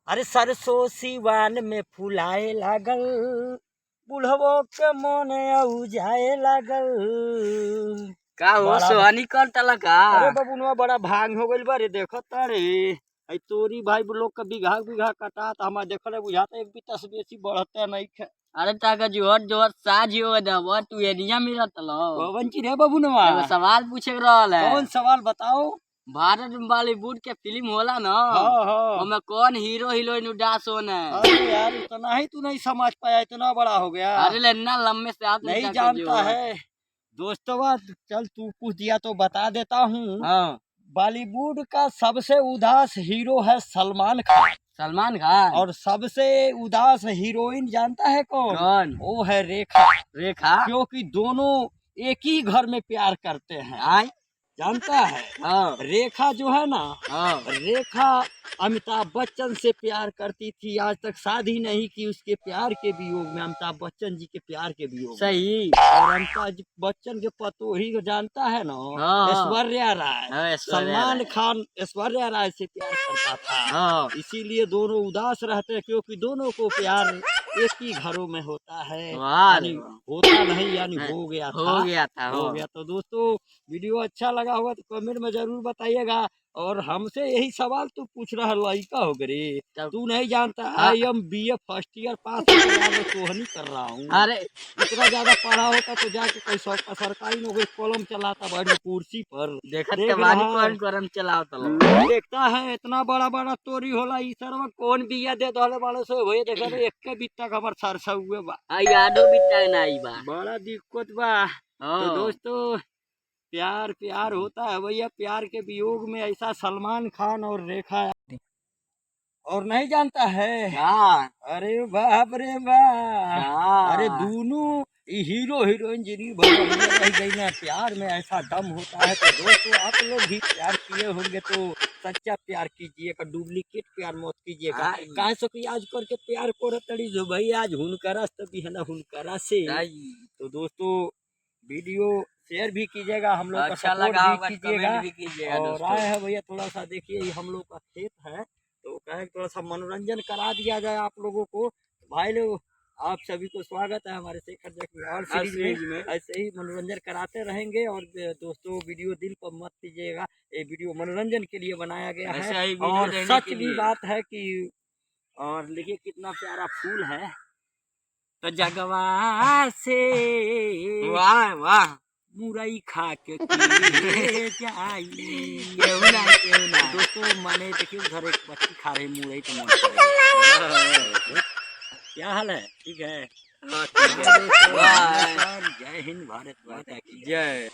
अरे सरसों सिवान में फुलाए लागल, बुढ़वो के मन औजाए लागल। का हो बड़ा सोहनी कर तला का? अरे बबुनवा बड़ा भांग हो गइल बारे, देखत तारे आई तोरी भाई लोग का बीघा बीघा कटात, हमार देखले बुझाता एक बित्ता से बेसी बढ़ते नहीं खे। अरे ताका जोहर जोहर साझ हो दबा तू एनिया मिलत लो। कौन चीज है बबुनवा? एगो सवाल पूछे के रहल है। कौन सवाल बताओ? भारत बॉलीवुड के फिल्म होला ना, हाँ हाँ। ओमे कौन हीरो हीरोइन उदास होने? अरे यार इतना ही तू नहीं समझ पाया, इतना बड़ा हो गया। अरे लेना लम्बे से आप नहीं जानता है दोस्तवा, चल तू पूछ दिया तो बता देता हूँ। हाँ, बॉलीवुड का सबसे उदास हीरो है सलमान खान, सलमान खान। और सबसे उदास हीरोइन जानता है कौन? कौन? वो है रेखा। रेखा। क्योंकि दोनों एक ही घर में प्यार करते हैं। आय जानता है? हाँ रेखा जो है ना, हाँ। रेखा अमिताभ बच्चन से प्यार करती थी, आज तक शादी नहीं की। उसके प्यार के वियोग में, अमिताभ बच्चन जी के प्यार के वियोग में। सही। और अमिताभ बच्चन के पतोही को जानता है ना, हाँ। ऐश्वर्या राय। हाँ, ऐश्वर्या सलमान राय। खान ऐश्वर्या राय से प्यार करता था। हाँ। इसीलिए दोनों उदास रहते हैं, क्योंकि दोनों को प्यार एक ही घरों में होता है। वाह यानी होता नहीं, यानी हो गया था। हो गया था। हो गया। तो दोस्तों वीडियो अच्छा लगा होगा तो कमेंट में जरूर बताइएगा। और हमसे यही सवाल तू पूछ रहा लड़का हो गरे, तू नहीं जानता? I am BA first year pass सोहनी कर रहा हूँ। अरे इतना ज्यादा पढ़ा होता तो जाके कोई सरकारी नौकरी कॉलम चलाता बैठ के कुर्सी पर। देखत देख के बानी रहा कौन है, करम चलाओ तलो। देखता है इतना बड़ा बड़ा तोरी होला। ई सरवा कौन बिया दे दले बाड़े से वही देखा रे, एक के बित्ता का हमार सरसा हुए बा। आ यादो बिता नहीं बा। बड़ा दिक्कत बा। तो दोस्तों प्यार प्यार होता है भैया, प्यार के वियोग में ऐसा सलमान खान और रेखा। और नहीं जानता है? हाँ। अरे बाप रे बाप। हाँ। अरे दोनों हीरो हीरोइन जिंदगी भर रह गई ना, प्यार में ऐसा दम होता है। तो दोस्तों आप लोग भी प्यार किए होंगे तो सच्चा प्यार कीजिएगा, डुप्लीकेट प्यार मत कीजिएगा। काहे से कि आज करके प्यार को तड़ी जो भाई आज हुनकरा तभी है ना हुनकरा से। तो दोस्तों वीडियो शेयर भी कीजिएगा, हम लोग का अच्छा सपोर्ट लगा भी कीजिएगा। भी कीजिएगा और दोस्तों। आए हैं भैया थोड़ा सा देखिए, ये हम लोग का खेत है तो कहे थोड़ा सा मनोरंजन करा दिया जाए आप लोगों को। भाई लोग आप सभी को स्वागत है हमारे शेखर जैकी और सीरीज में। ऐसे ही मनोरंजन कराते रहेंगे। और दोस्तों वीडियो दिल पर मत कीजिएगा, ये वीडियो मनोरंजन के लिए बनाया गया है। और सच भी बात है कि, और देखिए कितना प्यारा फूल है। तो जगवा से वाह वाह मुरई खा के जाई। केहू ना दोस्तों माने देखिए उधर एक बच्ची खा रही मुरई तो मन करेगा। क्या हाल है? ठीक है। जय हिंद, भारत माता की जय।